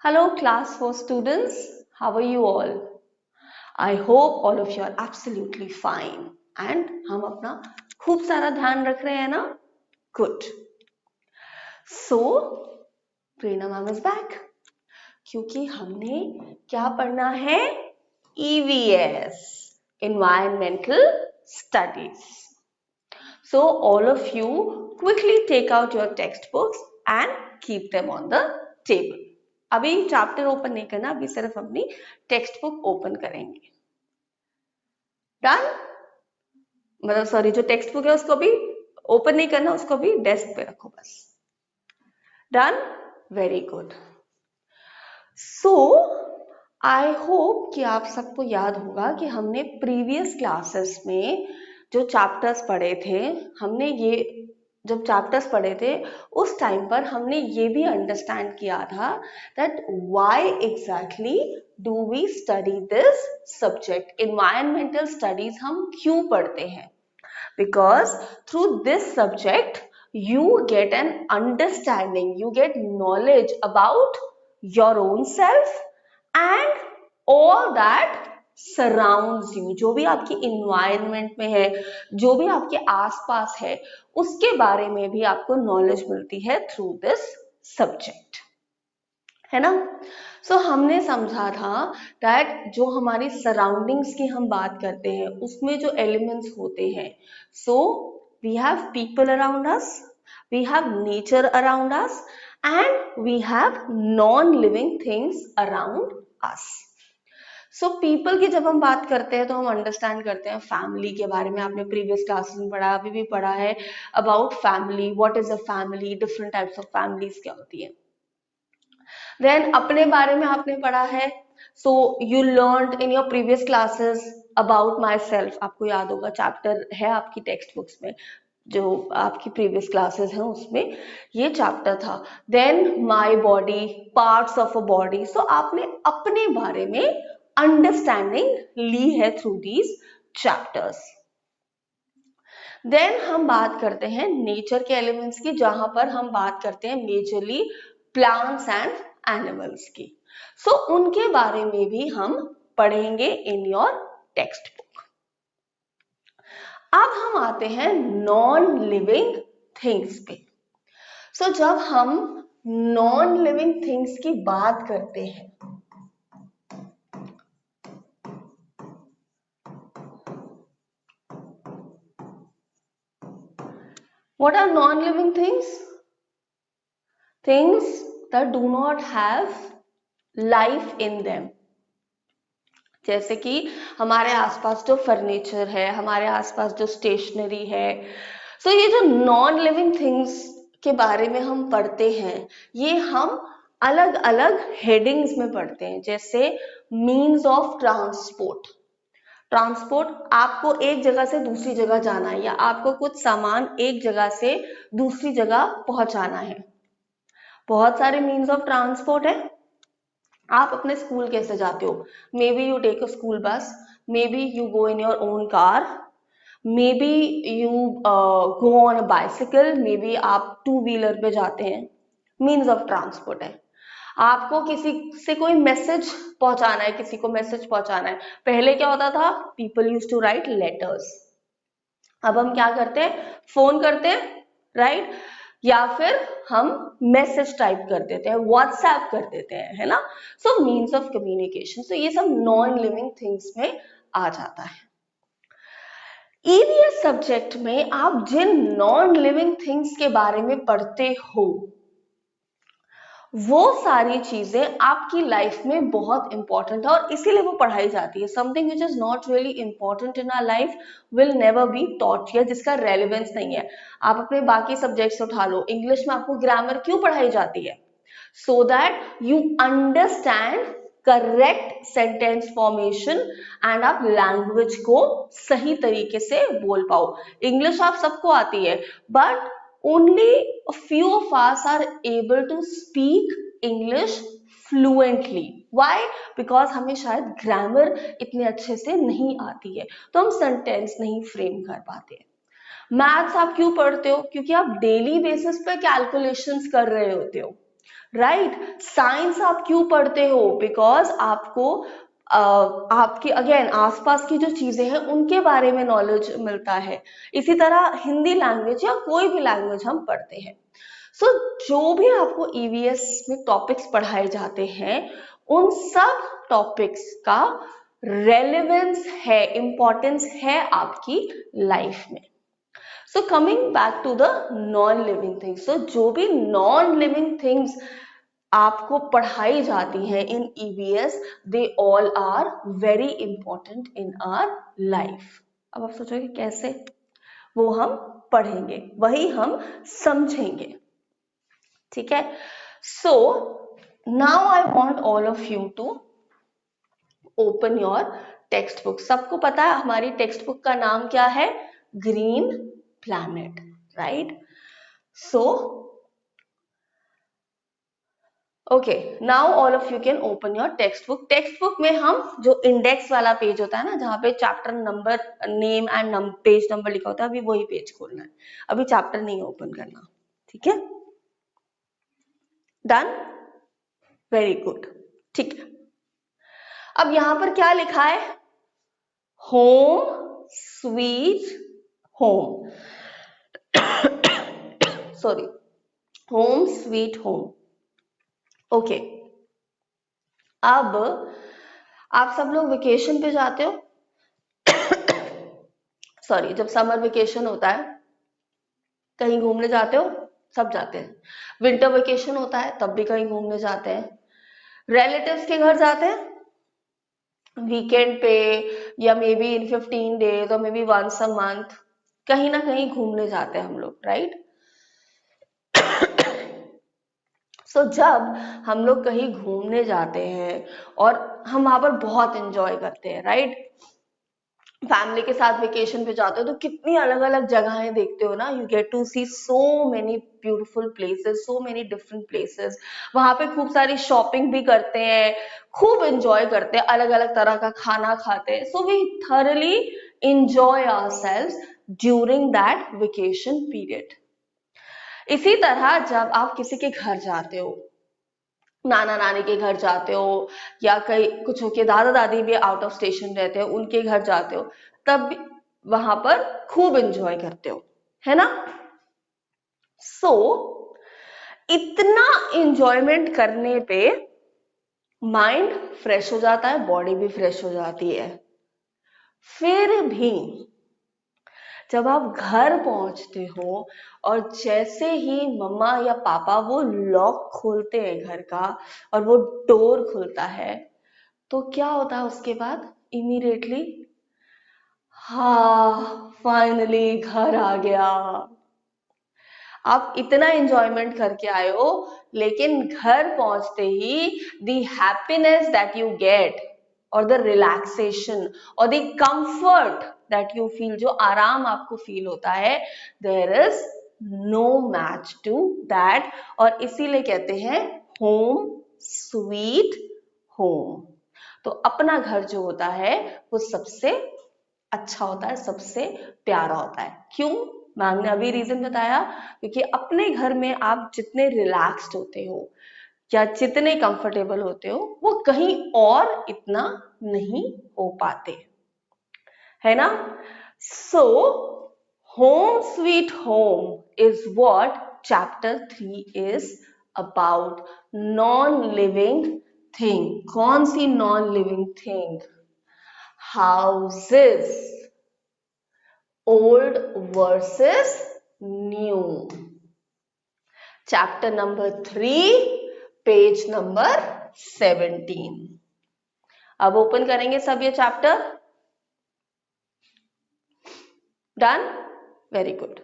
Hello, class 4 students. How are you all? I hope all of you are absolutely fine. And हम अपना खूब सारा ध्यान रख रहे हैं ना? Good. So, Prerna ma'am is back. क्योंकि हमने क्या पढ़ना है? EVS, Environmental Studies. So, all of you quickly take out your textbooks and keep them on the table. अभी चैप्टर ओपन नहीं करना, अभी सिर्फ अपनी टेक्स्ट बुक ओपन करेंगे. डन? मतलब सॉरी, जो टेक्स्ट बुक है उसको भी ओपन नहीं करना, उसको भी डेस्क पे रखो बस. Done? Very good. So I hope कि आप सबको याद होगा कि हमने प्रीवियस क्लासेस में जो चैप्टर्स पढ़े थे, हमने ये जब चैप्टर्स पढ़े थे उस टाइम पर हमने ये भी अंडरस्टैंड किया था that why exactly do we study this subject. Environmental studies हम क्यों पढ़ते हैं? Because through this subject you get an understanding, you get knowledge about your own self and all that surrounds you. जो भी आपकी environment में है, जो भी आपके आसपास है, उसके बारे में भी आपको knowledge मिलती है through this subject, है ना? So हमने समझा था that जो हमारी surroundings की हम बात करते हैं उसमें जो elements होते हैं, so we have people around us, we have nature around us and we have non-living things around us. So people की जब हम बात करते हैं तो हम अंडरस्टैंड करते हैं फैमिली के बारे में. आपने प्रीवियस क्लासेस में पढ़ा, अभी भी पढ़ा है about family, what is a family, different types of families क्या होती है. देन अपने बारे में आपने पढ़ा है. So you learned in your previous classes about my self. आपको याद होगा चैप्टर है आपकी टेक्स्ट बुक्स में, जो आपकी प्रीवियस क्लासेस हैं उसमें ये चैप्टर था. Then my body, parts of a body. So आपने अपने बारे में अंडरस्टैंडिंग ली है थ्रू दीज चैप्टर्स. देन हम बात करते हैं नेचर के एलिमेंट्स की, जहां पर हम बात करते हैं मेजरली प्लांट्स एंड एनिमल्स की. सो उनके बारे में भी हम पढ़ेंगे इन योर टेक्स्ट बुक. अब हम आते हैं नॉन लिविंग थिंग्स पे. सो जब हम नॉन लिविंग थिंग्स की बात करते हैं, what are non-living things? Things that do not have life in them. जैसे कि हमारे आसपास जो फर्नीचर है, हमारे आसपास जो स्टेशनरी है. सो ये जो नॉन लिविंग थिंग्स के बारे में हम पढ़ते हैं, ये हम अलग अलग हेडिंग्स में पढ़ते हैं. जैसे मीन्स ऑफ ट्रांसपोर्ट. ट्रांसपोर्ट, आपको एक जगह से दूसरी जगह जाना है या आपको कुछ सामान एक जगह से दूसरी जगह पहुंचाना है. बहुत सारे मीन्स ऑफ ट्रांसपोर्ट है. आप अपने स्कूल कैसे जाते हो? Maybe you take a school bus, maybe you go in your own car, maybe you go on a bicycle, maybe आप टू व्हीलर पे जाते हैं. मीन्स ऑफ ट्रांसपोर्ट है. आपको किसी से कोई मैसेज पहुंचाना है, किसी को मैसेज पहुंचाना है. पहले क्या होता था? People used to write letters. अब हम क्या करते हैं? फोन करते हैं, राइट? या फिर हम मैसेज टाइप कर देते हैं, व्हाट्सएप कर देते हैं, है ना? So means of communication. So ये सब नॉन लिविंग थिंग्स में आ जाता है. ईवीएस सब्जेक्ट में आप जिन नॉन लिविंग थिंग्स के बारे में पढ़ते हो, वो सारी चीजें आपकी लाइफ में बहुत इंपॉर्टेंट है और इसीलिए वो पढ़ाई जाती है. Something which is not really important in our life will never be taught, या जिसका रेलेवेंस नहीं है. आप अपने बाकी सब्जेक्ट्स उठा लो, इंग्लिश में आपको ग्रामर क्यों पढ़ाई जाती है? So that you understand correct sentence formation and आप लैंग्वेज को सही तरीके से बोल पाओ. इंग्लिश आप सबको आती है, but only a few of us are able to speak English fluently. Why? Because हमें शायद ग्रामर इतने अच्छे से नहीं आती है, तो हम सेंटेंस नहीं फ्रेम कर पाते. मैथ्स आप क्यों पढ़ते हो? क्योंकि आप डेली बेसिस पे कैलकुलेशंस कर रहे होते हो, राइट। साइंस आप क्यों पढ़ते हो? बिकॉज आपको आपके अगेन आसपास की जो चीजें हैं उनके बारे में नॉलेज मिलता है। इसी तरह हिंदी लैंग्वेज या कोई भी लैंग्वेज हम पढ़ते हैं, सो जो भी आपको ईवीएस में टॉपिक्स पढ़ाए जाते हैं उन सब टॉपिक्स का रेलेवेंस है, इंपॉर्टेंस है आपकी लाइफ में। So coming back to the non living things, so जो भी नॉन लिविंग थिंग्स आपको पढ़ाई जाती हैं in EVS, they all are very important in our life. अब आप सोचोगे कैसे? वो हम पढ़ेंगे, वही हम समझेंगे, ठीक है। So now I want all of you to open your textbook. सबको पता है हमारी टेक्स्ट बुक का नाम क्या है? Green planet, right? So okay, now all of you can open your text book. Text book में हम जो इंडेक्स वाला पेज होता है ना, जहाँ पे chapter number, name and page number लिखा होता है, अभी वही पेज खोलना है, अभी चैप्टर नहीं ओपन करना, ठीक है? डन? वेरी गुड, ठीक है। अब यहां पर क्या लिखा है? Home sweet home, sorry, home sweet home. Okay, अब आप सब लोग वेकेशन पे जाते हो, सॉरी, जब समर वेकेशन होता है कहीं घूमने जाते हो? सब जाते हैं। विंटर वेकेशन होता है तब भी कहीं घूमने जाते हैं। रिलेटिव्स के घर जाते हैं वीकेंड पे, या मे बी इन 15 डेज और maybe once a month, कहीं ना कहीं घूमने जाते हैं हम लोग, राइट? सो जब हम लोग कहीं घूमने जाते हैं और हम वहां पर बहुत एंजॉय करते हैं, राइट? फैमिली के साथ वेकेशन पे जाते हो तो कितनी अलग अलग जगहें देखते हो ना, you get to see so many beautiful places, so many different places. वहां पे खूब सारी शॉपिंग भी करते हैं, खूब एंजॉय करते हैं, अलग अलग तरह का खाना खाते हैं। So we thoroughly enjoy ourselves during that vacation period. इसी तरह जब आप किसी के घर जाते हो, नाना नानी के घर जाते हो, या कई कुछ के दादा दादी भी आउट ऑफ स्टेशन रहते हो, उनके घर जाते हो, तब भी वहां पर खूब एंजॉय करते हो, है ना? सो इतना एंजॉयमेंट करने पे माइंड फ्रेश हो जाता है, बॉडी भी फ्रेश हो जाती है। फिर भी जब आप घर पहुंचते हो और जैसे ही मम्मा या पापा वो लॉक खोलते हैं घर का और वो डोर खुलता है, तो क्या होता है उसके बाद? इमीडिएटली, हाँ फाइनली घर आ गया। आप इतना एंजॉयमेंट करके आए हो, लेकिन घर पहुंचते ही the happiness that you get और द रिलैक्सेशन और the comfort that you feel, जो आराम आपको फील होता है, there is no match to that. और इसीलिए कहते हैं होम स्वीट होम। तो अपना घर जो होता है वो सबसे अच्छा होता है, सबसे प्यारा होता है। क्यों? मैम ने अभी रीजन बताया, क्योंकि अपने घर में आप जितने रिलैक्स्ड होते हो या जितने कंफर्टेबल होते हो वो कहीं और इतना नहीं हो पाते, है ना? So home sweet home is what chapter 3 is about. Non living thing. कौन सी non living thing? Houses, old versus new. Chapter number 3, page number 17। अब ओपन करेंगे सब ये chapter. Done? Very good.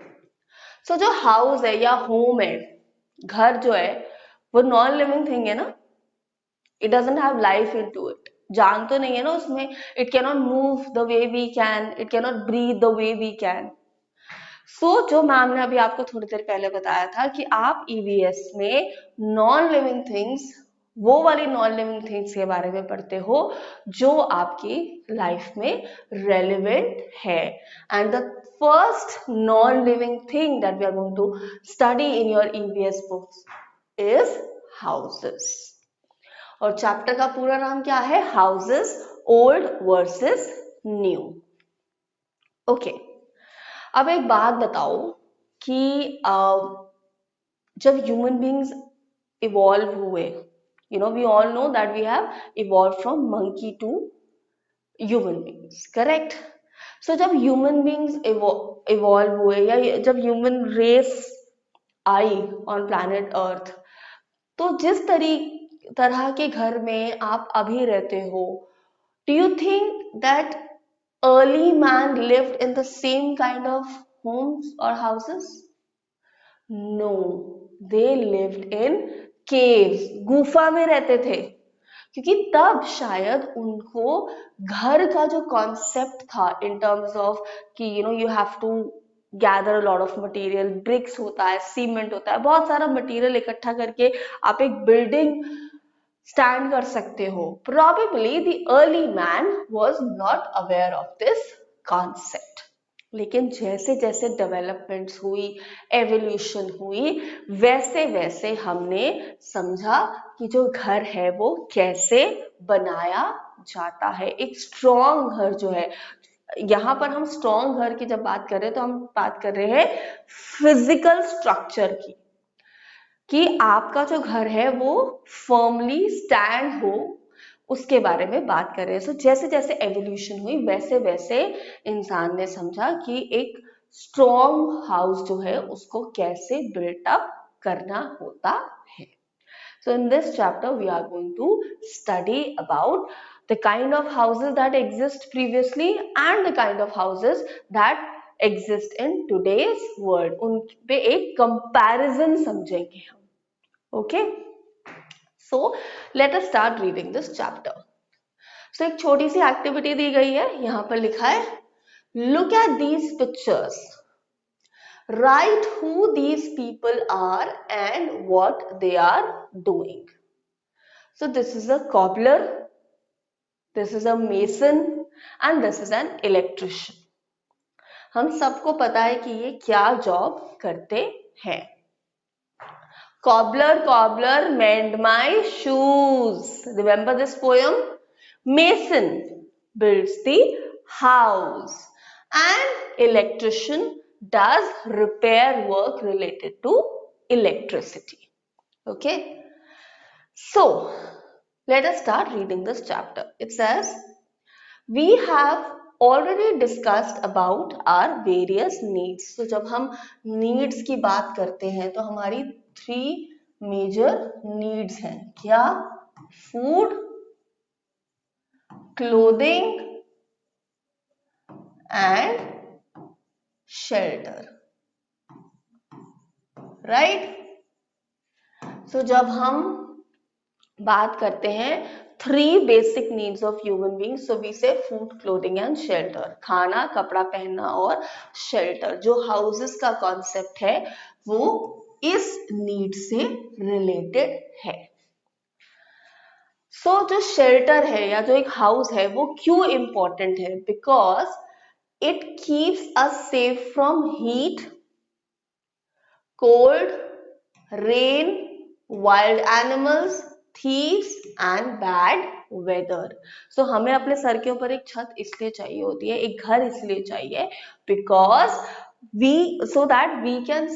So जो हाउस है या होम है, घर जो है, वो नॉन लिविंग थिंग है ना। It doesn't have life into it. जान तो नहीं है ना उसमें। It can not move the way we can, it can not breathe the way we can. जो मैम ने अभी आपको थोड़ी देर पहले बताया था कि आप ईवीएस में नॉन लिविंग थिंग्स, वो वाली नॉन लिविंग थिंग्स के बारे में पढ़ते हो जो आपकी लाइफ में रेलिवेंट है। And the first non living thing that we are going to study in your EVS books is houses. और चैप्टर का पूरा नाम क्या है? Houses old versus new. Okay, अब एक बात बताओ कि जब ह्यूमन बींग्स इवॉल्व हुए, we all know that we have evolved from monkey to human beings, correct? So जब ह्यूमन बींग्स इवॉल्व हुए या जब ह्यूमन रेस आई ऑन प्लैनेट अर्थ, तो जिस तरह के घर में आप अभी रहते हो, do you think that early man lived in the same kind of homes or houses? No, they lived in caves, गुफा में रहते थे, क्योंकि तब शायद उनको घर का जो कॉन्सेप्ट था इन टर्म्स ऑफ कि you have to gather a lot of material, bricks होता है, सीमेंट होता है, बहुत सारा मटेरियल इकट्ठा करके आप एक बिल्डिंग स्टैंड कर सकते हो. Probably the early man was not aware of this concept. लेकिन जैसे जैसे डेवलपमेंट्स हुई, एवोल्यूशन हुई, वैसे वैसे हमने समझा कि जो घर है वो कैसे बनाया जाता है. एक स्ट्रॉन्ग घर जो है, यहाँ पर हम स्ट्रॉन्ग घर की जब बात कर रहे हैं तो हम बात कर रहे हैं फिजिकल स्ट्रक्चर की, कि आपका जो घर है वो फर्मली स्टैंड हो, उसके बारे में बात कर रहे हैं. सो जैसे जैसे एवोल्यूशन हुई वैसे वैसे इंसान ने समझा कि एक स्ट्रॉन्ग हाउस जो है उसको कैसे बिल्ट अप करना होता है. So in this chapter we are going to study about the kind of houses that exist previously and the kind of houses that exist in today's world. उन पे एक comparison समझेंगे हम. Okay? So let us start reading this chapter. So एक छोटी सी activity दी गई है, यहाँ पर लिखा है look at these pictures, write who these people are and what they are doing. So this is a cobbler, this is a mason and this is an electrician. हम सबको पता है कि ये क्या जॉब करते हैं. Cobbler, cobbler, mend my shoes. Remember this poem? Mason builds the house and electrician does repair work related to electricity. Okay, so let us start reading this chapter. It says, we have already discussed about our various needs. So जब हम needs की बात करते हैं तो हमारी 3 major needs हैं. क्या? Food, clothing and shelter, right? So जब हम बात करते हैं 3 basic needs of human beings, so we say food, clothing and shelter. खाना, कपड़ा पहनना और shelter. जो houses का concept है वो इस need से related है. So जो shelter है या जो एक house है वो क्यों important है? Because it keeps us safe from heat, cold, rain, wild animals, thieves and bad weather. So हमें अपने सर के ऊपर एक छत इसलिए चाहिए होती है, एक घर इसलिए चाहिए, because so that we can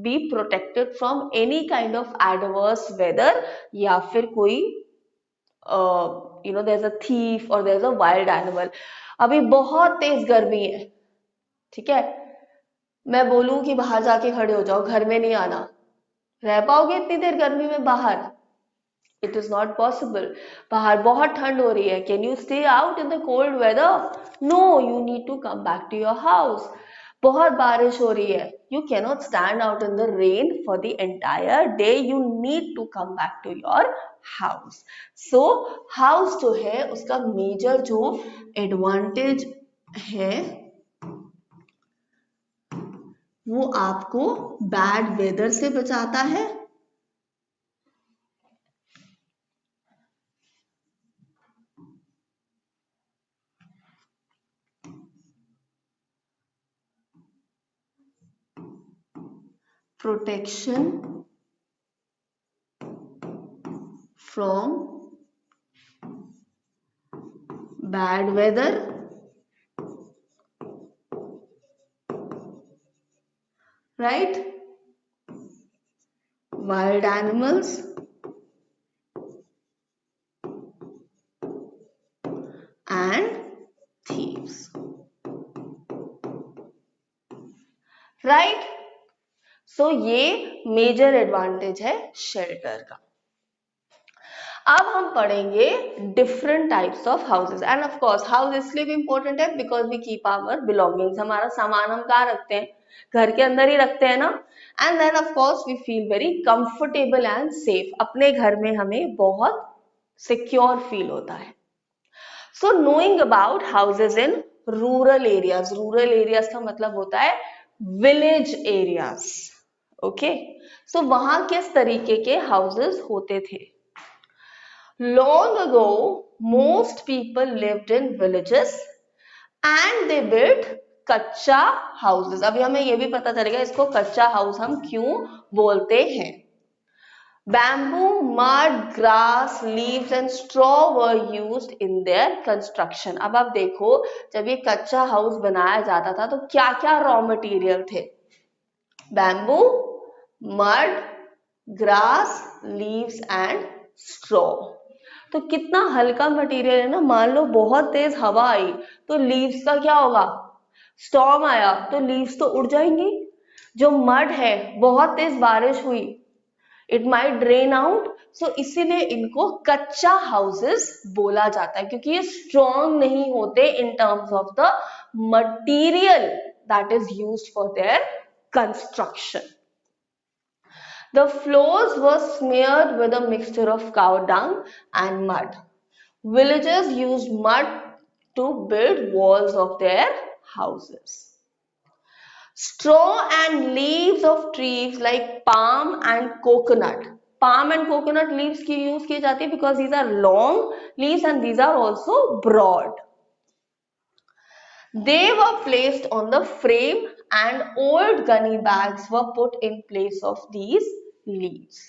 be protected from any kind of adverse weather, या फिर कोई there's a thief or there's a wild animal. अभी बहुत तेज गर्मी है, ठीक है, मैं बोलूं कि बाहर जाके खड़े हो जाओ, घर में नहीं आना, रह पाओगे इतनी देर गर्मी में बाहर? It is not possible. बाहर बहुत ठंड हो रही है. Can you stay out in the cold weather? No, you need to come back to your house. बहुत बारिश हो रही है. You cannot stand out in the rain for the entire day. You need to come back to your house. So house जो है उसका major जो advantage है वो आपको bad weather से बचाता है, protection from bad weather, right? Wild animals and thieves, right? सो ये मेजर एडवांटेज है शेल्टर का। अब हम पढ़ेंगे different types of houses and of course house इसलिए भी इंपॉर्टेंट है because we keep our belongings, हमारा सामान हम कहाँ रखते हैं, घर के अंदर ही रखते हैं ना। And then of course we feel very comfortable and safe, अपने घर में हमें बहुत सिक्योर फील होता है। So knowing about houses in rural areas, rural areas का मतलब होता है विलेज एरियाज, ओके। सो वहां किस तरीके के हाउसेस होते थे? Long ago, most people lived in villages and they built कच्चा houses. अभी हमें ये भी पता चलेगा इसको कच्चा हाउस हम क्यों बोलते हैं। Bamboo, mud, grass, leaves and straw were used in their construction. अब आप देखो जब ये कच्चा हाउस बनाया जाता था तो क्या क्या रॉ मटेरियल थे? Bamboo, mud, grass, leaves and straw. तो कितना हल्का मटेरियल है ना। मान लो बहुत तेज हवा आई तो लीव्स का क्या होगा? स्टॉर्म आया तो लीव्स तो उड़ जाएंगी। जो मड है, बहुत तेज बारिश हुई, इट माइट ड्रेन आउट। सो इसीलिए इनको कच्चा हाउसेस बोला जाता है क्योंकि ये स्ट्रॉन्ग नहीं होते इन terms of the material that is used for their construction. The floors were smeared with a mixture of cow dung and mud. Villagers used mud to build walls of their houses. Straw and leaves of trees like palm and coconut. Palm and coconut leaves की use की जाती है because these are long leaves and these are also broad. They were placed on the frame and old gunny bags were put in place of these leaves.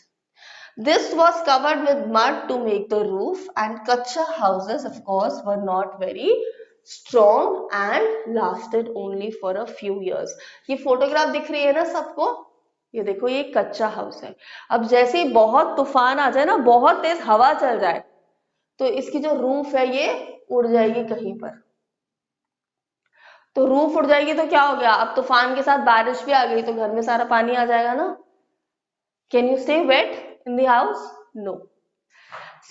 This was covered with mud to make the roof, and kacha houses of course were not very strong and lasted only for a few years. ये photograph दिख रही है ना सबको? ये देखो ये कच्चा हाउस है। अब जैसे ही बहुत तूफान आ जाए ना, बहुत तेज हवा चल जाए तो इसकी जो रूफ है ये उड़ जाएगी कहीं पर। तो रूफ उड़ जाएगी तो क्या हो गया? अब तूफान के साथ बारिश भी आ गई तो घर में सारा पानी आ जाएगा ना। Can you stay wet in the house? No.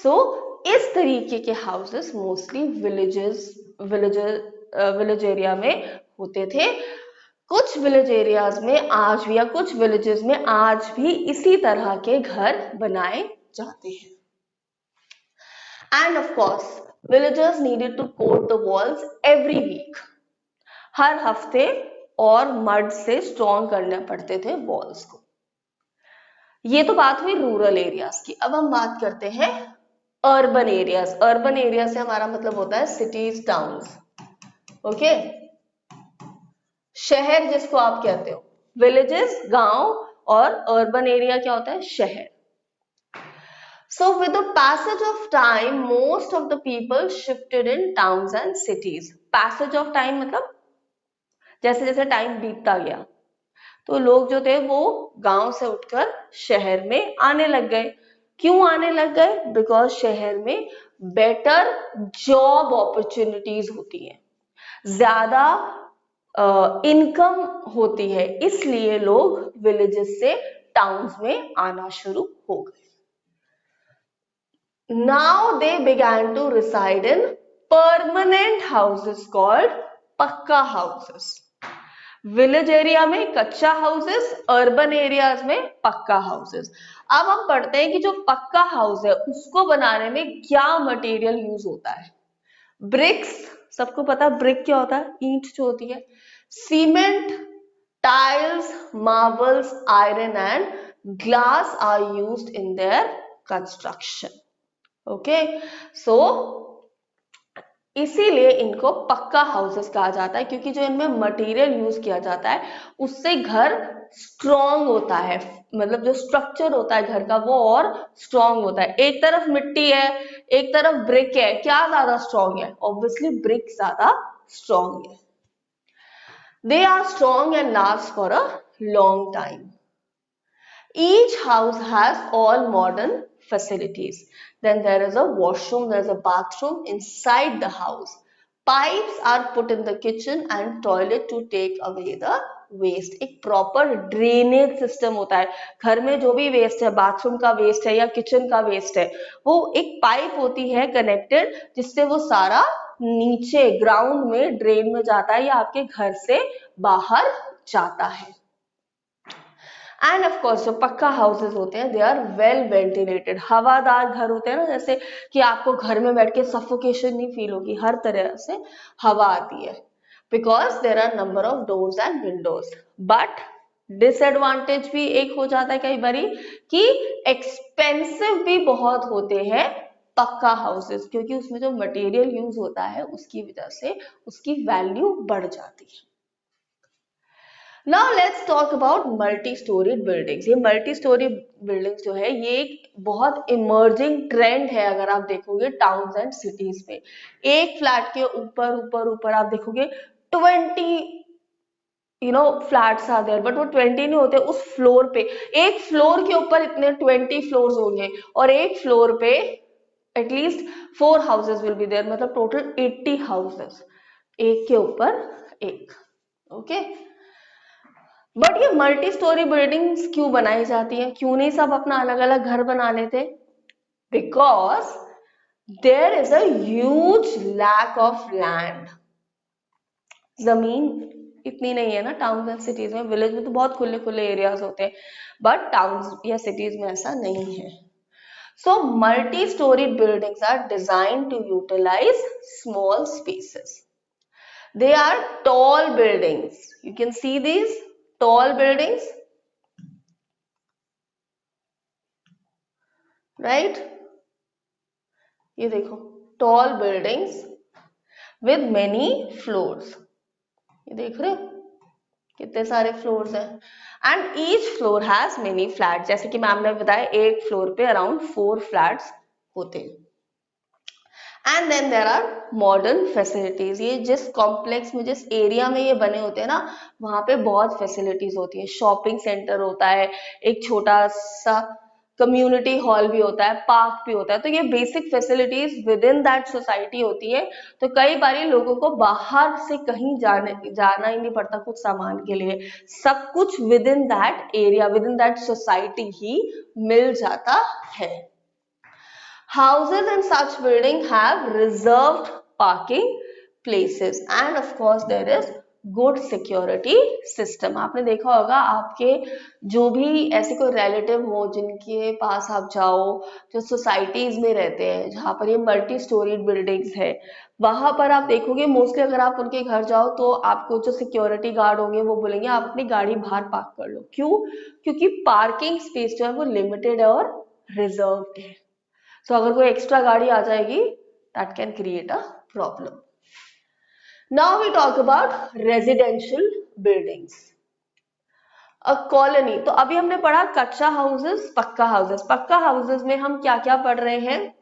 So इस तरीके के हाउसेस मोस्टली विलेज एरिया में होते थे। कुछ विलेज एरियाज में आज भी या कुछ विलेजेस में आज भी इसी तरह के घर बनाए जाते हैं। And of course villagers needed to coat the walls every week, हर हफ्ते, और मड से स्ट्रॉन्ग करने पड़ते थे वॉल्स को। ये तो बात हुई रूरल एरियाज की। अब हम बात करते हैं अर्बन एरियाज। अर्बन एरिया से हमारा मतलब होता है सिटीज, टाउन्स, ओके। शहर जिसको आप कहते हो, विलेजेस गांव, और अर्बन एरिया क्या होता है? शहर। So with the passage of time, most of the people shifted in towns and cities. Passage of time मतलब जैसे जैसे टाइम बीतता गया तो लोग जो थे वो गांव से उठकर शहर में आने लग गए। क्यों आने लग गए? बिकॉज शहर में बेटर जॉब अपॉर्चुनिटीज होती हैं, ज्यादा इनकम होती है, इसलिए लोग विलेजेस से टाउन्स में आना शुरू हो गए। Now they began to reside in permanent houses called पक्का houses. विलेज एरिया में कच्चा हाउसेस, अर्बन एरियाज में पक्का हाउसेस। अब हम पढ़ते हैं कि जो पक्का हाउस है उसको बनाने में क्या मटेरियल यूज होता है। ब्रिक्स, सबको पता है ब्रिक क्या होता है? ईंट जो होती है। Cement, tiles, marbles, iron and glass are used in their construction, okay. So इसीलिए इनको पक्का हाउसेस कहा जाता है, क्योंकि जो इनमें मटेरियल यूज किया जाता है उससे घर स्ट्रॉन्ग होता है, मतलब जो स्ट्रक्चर होता है घर का वो और स्ट्रॉन्ग होता है। एक तरफ मिट्टी है, एक तरफ ब्रिक है, क्या ज्यादा स्ट्रॉन्ग है? ऑब्वियसली ब्रिक ज्यादा स्ट्रॉन्ग है। They are strong and last for a long time. Each house has all modern facilities. Then there is a washroom, there is a bathroom inside the house. Pipes are put in the kitchen and toilet to take away the waste. एक proper drainage system होता है। घर में जो भी waste है, bathroom का waste है या किचन का वेस्ट है, वो एक पाइप होती है कनेक्टेड, जिससे वो सारा नीचे ग्राउंड में ड्रेन में जाता है या आपके घर से बाहर जाता है। एंड ऑफ कोर्स जो पक्का हाउसेस होते हैं दे आर वेल वेंटिलेटेड, हवादार घर होते हैं ना, जैसे कि आपको घर में बैठ के सफोकेशन नहीं फील होगी, हर तरह से हवा आती है, because there are number of doors and windows. But disadvantage भी एक हो जाता है कई बारी कि एक्सपेंसिव भी बहुत होते हैं पक्का हाउसेस, क्योंकि उसमें जो मटेरियल यूज होता है उसकी वजह से उसकी वैल्यू बढ़ जाती है। Now let's talk about multi storeyed buildings. ये मल्टी स्टोरी बिल्डिंग्स जो है ये एक बहुत इमर्जिंग ट्रेंड है। अगर आप देखोगे टाउन्स एंड सिटीज में, एक फ्लैट के ऊपर ऊपर ऊपर आप देखोगे 20 फ्लैट्स आर देयर, बट वो 20 नहीं होते उस फ्लोर पे। एक फ्लोर के ऊपर इतने 20 फ्लोर्स होंगे और एक फ्लोर पे at least 4 houses will be there, मतलब टोटल 80 हाउसेस एक के ऊपर एक। ओके, बट ये मल्टी स्टोरी बिल्डिंग्स क्यों बनाई जाती हैं? क्यों नहीं सब अपना अलग अलग घर बना लेते? Because there is a huge lack of land. जमीन इतनी नहीं है ना टाउन एंड सिटीज में। विलेज में तो बहुत खुले खुले एरियाज होते हैं, बट टाउन या सिटीज में ऐसा नहीं है। So multi storey buildings are designed to utilise small spaces. They are tall buildings. You can see these tall buildings, right? ये देखो tall buildings with many floors. ये देख रहे हो कितने सारे फ्लोर्स हैं? And each floor has many flat. जैसे कि मैम ने बताया एक फ्लोर पे अराउंड 4 फ्लैट्स होते हैं। And then there are modern facilities. ये जिस कॉम्प्लेक्स में जिस एरिया में ये बने होते हैं ना, वहां पे बहुत फैसिलिटीज होती है। शॉपिंग सेंटर होता है, एक छोटा सा कम्युनिटी हॉल भी होता है, पार्क भी होता है। तो ये basic facilities with in that society होती है। तो कई बार लोगों को बाहर से कहीं जाना ही नहीं पड़ता कुछ सामान के लिए, सब कुछ within that area, within that society ही मिल जाता है। Houses in such building have reserved parking places and of course there is good security system. आपने देखा होगा आपके जो भी ऐसे कोई रिलेटिव हो जिनके पास आप जाओ, जो सोसाइटीज में रहते हैं जहाँ पर ये मल्टी स्टोरीड बिल्डिंग्स है, वहां पर आप देखोगे मोस्टली अगर आप उनके घर जाओ तो आपको जो सिक्योरिटी गार्ड होंगे वो बोलेंगे आप अपनी गाड़ी बाहर पार्क कर लो। क्यों? क्योंकि पार्किंग स्पेस जो है वो लिमिटेड है और रिजर्व्ड है। तो अगर कोई एक्स्ट्रा गाड़ी आ जाएगी that can create a problem. Now we talk about residential buildings. A colony. तो अभी हमने पढ़ा कच्चा हाउसेस, पक्का हाउसेस। पक्का हाउसेस में हम क्या क्या पढ़ रहे हैं?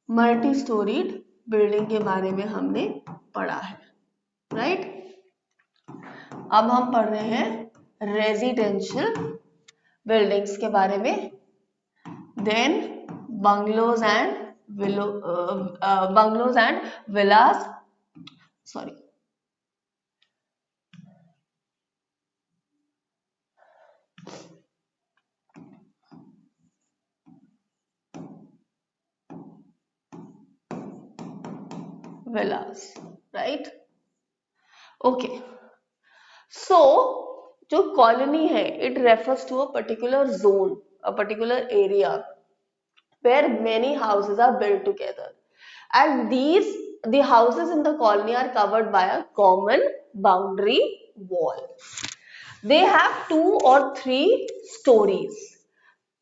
मल्टी स्टोरीड बिल्डिंग के बारे में हमने पढ़ा है, राइट? अब हम पढ़ रहे हैं रेजिडेंशियल बिल्डिंग्स के बारे में। Then bungalows and bungalows and villas, sorry, villas, right? Okay, so जो कॉलोनी है it refers to a particular zone, a particular area where many houses are built together, and the houses in the colony are covered by a common boundary wall. They have 2 or 3 stories.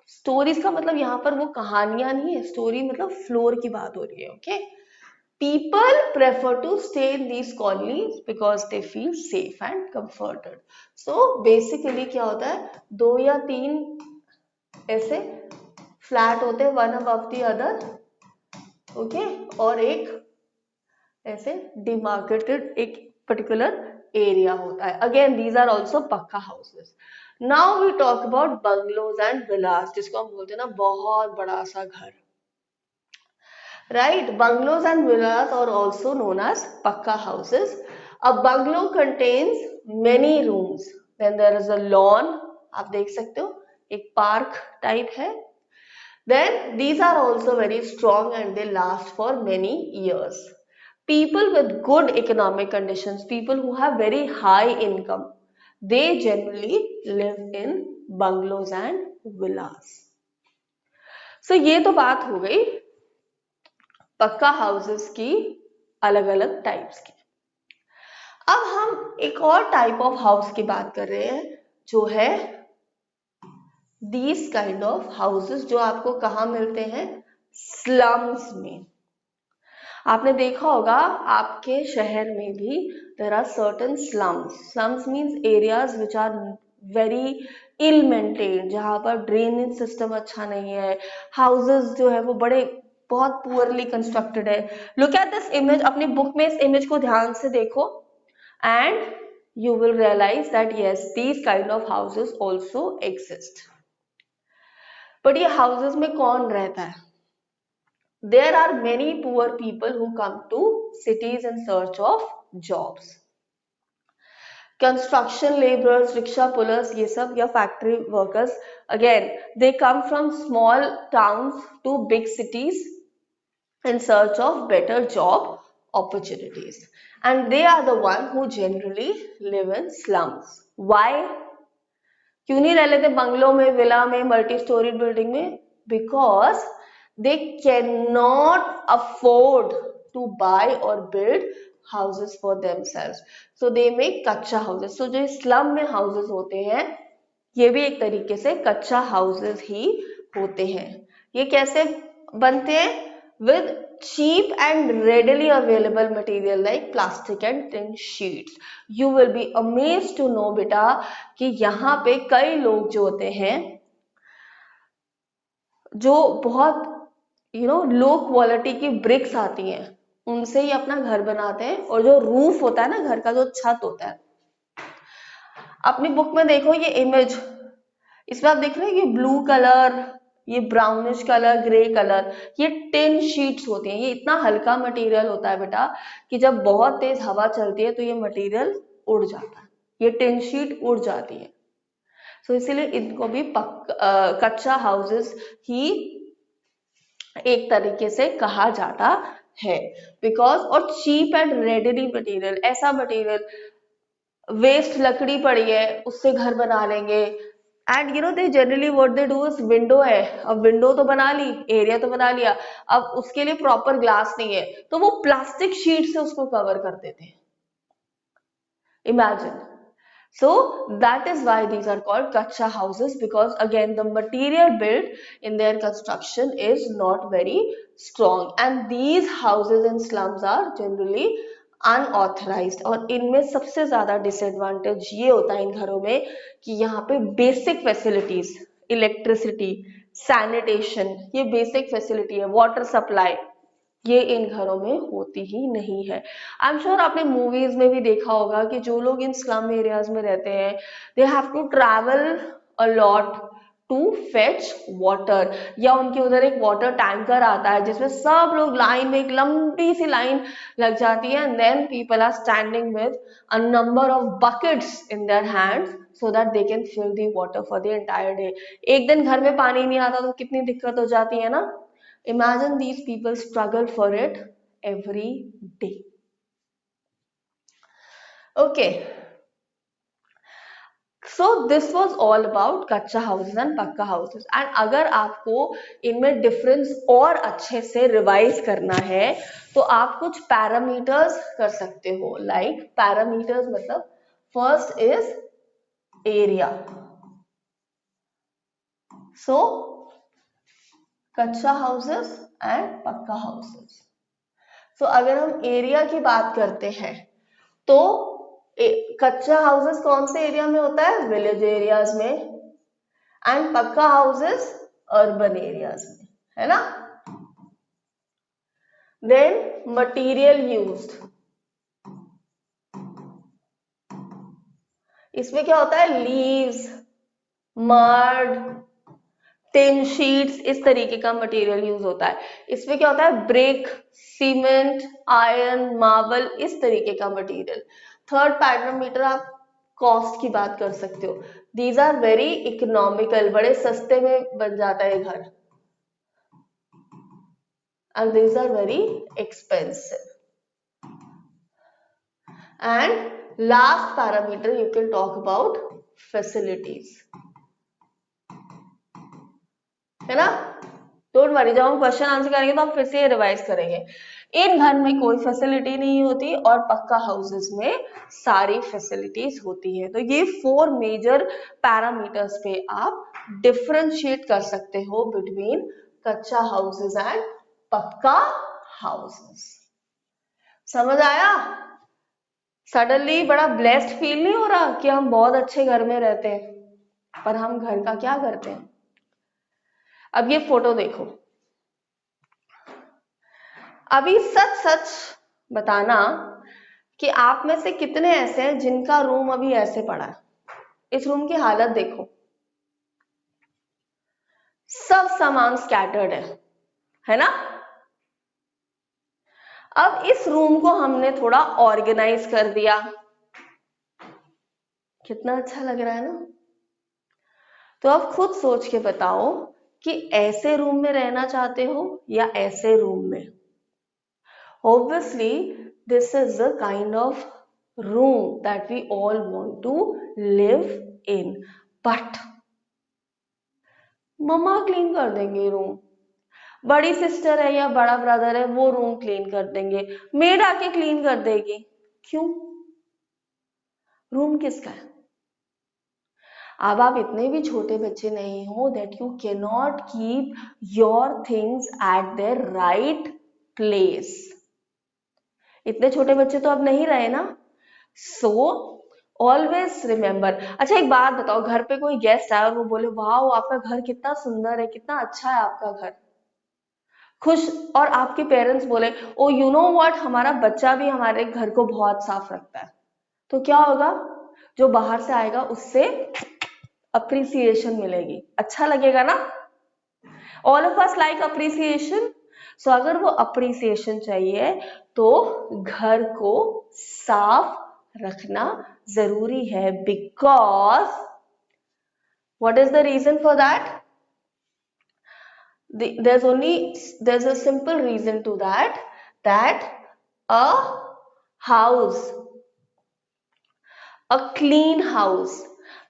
Stories का मतलब यहाँ पर वो कहानियां नहीं है, story मतलब floor की बात हो रही है. Okay, people prefer to stay in these colonies because they feel safe and comforted. So basically क्या होता है, 2 या 3 ऐसे फ्लैट होते हैं, one above the other. Okay, और एक ऐसे डिमार्केटेड एक पर्टिकुलर एरिया होता है. Again these are also pucca houses. Now we talk about bungalows and villas, जिसको हम बोलते हैं ना बहुत बड़ा सा घर. Right, bungalows and villas are also known as pakka houses. A bungalow contains many rooms. Then there is a lawn, आप देख सकते हो एक park type है. Then these are also very strong and they last for many years. People with good economic conditions, people who have very high income, they generally live in bungalows and villas. So ये तो बात हो गई पक्का houses की अलग अलग types की. अब हम एक और टाइप ऑफ हाउस की बात कर रहे हैं जो है दीज काइंड ऑफ हाउसेस, जो आपको कहाँ मिलते हैं, स्लम्स में. आपने देखा होगा आपके शहर में भी there are certain slums. Slums means areas which are very ill maintained, जहां पर ड्रेनेज सिस्टम अच्छा नहीं है, हाउसेस जो है वो बड़े बहुत पुअरली कंस्ट्रक्टेड है. लुक एट दिस इमेज, अपनी बुक में इस इमेज को ध्यान से देखो and you will realize that yes, these kind of houses also exist. but ये houses में कौन रहता है? There are many poor people who come to cities in search of jobs. Construction laborers, rickshaw pullers, ये सब, या factory workers, again they come from small towns to big cities in search of better job opportunities, and they are the one who generally live in slums. Why? क्यों नहीं रह लेते bungalow में, villa में, multi storey building में? Because they can not afford to buy और build houses for themselves, so they make कच्चा houses. so जो स्लम में houses होते हैं ये भी एक तरीके से कच्चा houses ही होते हैं. ये कैसे बनते हैं? with cheap and readily available material like plastic and tin sheets. You will be amazed to know बेटा कि यहाँ पे कई लोग जो होते हैं जो बहुत लो क्वालिटी की ब्रिक्स आती हैं उनसे ही अपना घर बनाते हैं. और जो रूफ होता है ना, घर का जो छत होता है, अपनी बुक में देखो ये इमेज, इसमें आप देख रहे हैं ये ब्लू कलर, ये ब्राउनिश कलर, ग्रे कलर, ये टिन शीट्स होती हैं. ये इतना हल्का मटेरियल होता है बेटा कि जब बहुत तेज हवा चलती है तो ये मटेरियल उड़ जाता है, ये टिन शीट उड़ जाती है. सो इसीलिए इनको भी कच्चा हाउसेस ही एक तरीके से कहा जाता है. बिकॉज और चीप एंड रेडीली मटेरियल, ऐसा मटेरियल, वेस्ट लकड़ी पड़ी है उससे घर बना लेंगे. And they generally what they do is, window है, अब विंडो तो बना ली, एरिया तो बना लिया, अब उसके लिए प्रॉपर ग्लास नहीं है तो वो प्लास्टिक शीट से उसको कवर कर देते हैं. Imagine. So that is why these are called kacha houses, because again the material built in their construction is not very strong, and these houses in slums are generally unauthorised. और इनमें सबसे ज्यादा disadvantage ये होता है इन घरों में कि यहाँ पे बेसिक फैसिलिटीज, इलेक्ट्रिसिटी, सैनिटेशन, ये बेसिक फैसिलिटी है, वाटर सप्लाई, ये इन घरों में होती ही नहीं है. आई एम श्योर आपने मूवीज में भी देखा होगा कि जो लोग इन स्लम एरियाज में रहते हैं they have to travel a lot to fetch water, या उनके उधर एक वाटर टैंकर आता है जिसमें सब लोग लाइन में, एक लंबी सी लाइन लग जाती है, and then people are standing with a number of buckets in their hands so that they can fill the water for the entire day. एक दिन घर में पानी नहीं आता तो कितनी दिक्कत हो जाती है ना. Imagine these people struggle for it every day. Okay. So this was all about कच्चा houses and पक्का houses. And अगर आपको इनमें डिफरेंस और अच्छे से रिवाइज करना है तो आप कुछ पैरामीटर्स कर सकते हो. लाइक पैरामीटर्स मतलब फर्स्ट इज area. So कच्चा हाउसेस एंड पक्का हाउसेस. सो अगर हम एरिया की बात करते हैं तो कच्चा हाउसेस कौन से एरिया में होता है? विलेज एरियाज में. And pucca houses urban areas में, है ना. Then material used. इसमें क्या होता है? लीव्स, मड, टिन शीट्स, इस तरीके का मटेरियल यूज होता है. इसमें क्या होता है? ब्रिक, सीमेंट, आयरन, मार्बल, इस तरीके का मटेरियल. थर्ड पैरामीटर आप कॉस्ट की बात कर सकते हो. दीज आर वेरी इकोनॉमिकल, बड़े सस्ते में बन जाता है घर. And these are very expensive. And last parameter you can talk about facilities, है ना. डोंट वरी, जब हम क्वेश्चन आंसर करेंगे तो हम फिर से रिवाइज करेंगे. इन घर में कोई फैसिलिटी नहीं होती और पक्का हाउसेस में सारी फैसिलिटीज होती है. तो ये 4 मेजर पैरामीटर्स पे आप डिफरेंशिएट कर सकते हो बिटवीन कच्चा हाउसेस एंड पक्का हाउसेस. समझ आया? सडनली बड़ा ब्लेस्ड फील नहीं हो रहा कि हम बहुत अच्छे घर में रहते हैं, पर हम घर का क्या करते हैं? अब ये फोटो देखो. अभी सच सच बताना कि आप में से कितने ऐसे हैं जिनका रूम अभी ऐसे पड़ा है. इस रूम की हालत देखो, सब सामान स्कैटर्ड है ना. अब इस रूम को हमने थोड़ा ऑर्गेनाइज कर दिया. कितना अच्छा लग रहा है ना. तो अब खुद सोच के बताओ कि ऐसे रूम में रहना चाहते हो या ऐसे रूम में. Obviously, this is the kind of room that we all want to live in. But मम्मा क्लीन कर देंगे रूम, बड़ी सिस्टर है या बड़ा ब्रदर है वो रूम क्लीन कर देंगे, मेड आके क्लीन कर देगी. क्यों? रूम किसका है? अब आप इतने भी छोटे बच्चे नहीं हो that you cannot keep your things at their right place. इतने छोटे बच्चे तो अब नहीं रहे ना. So always remember. अच्छा एक बात बताओ, घर पे कोई गेस्ट आया और वो बोले वाओ आपका घर कितना सुंदर है, कितना अच्छा है आपका घर, खुश, और आपके पेरेंट्स बोले ओ यू नो व्हाट, हमारा बच्चा भी हमारे घर को बहुत साफ रखता है, तो क्या होगा? जो बाहर से आएगा उससे अप्रिसिएशन मिलेगी, अच्छा लगेगा ना. All of us like appreciation. So अगर वो अप्रिसिएशन चाहिए तो घर को साफ रखना जरूरी है. Because what is the reason for that? there's a simple reason to that a house, a clean house,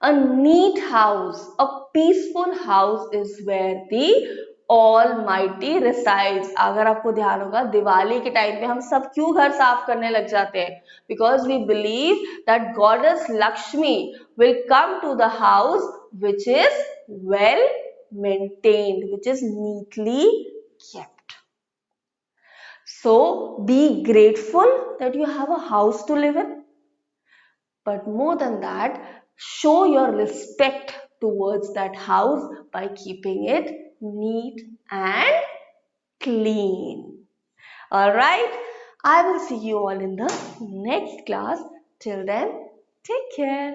a neat house, a peaceful house is where the Almighty resides. अगर आपको ध्यान होगा दिवाली के टाइम पे हम सब क्यों घर साफ करने लग जाते हैं? Because we believe that goddess Lakshmi will come to the house which is well maintained, which is neatly kept. So be grateful that you have a house to live in. But more than that, show your respect towards that house by keeping it neat and clean. Alright, I will see you all in the next class. Till then, take care.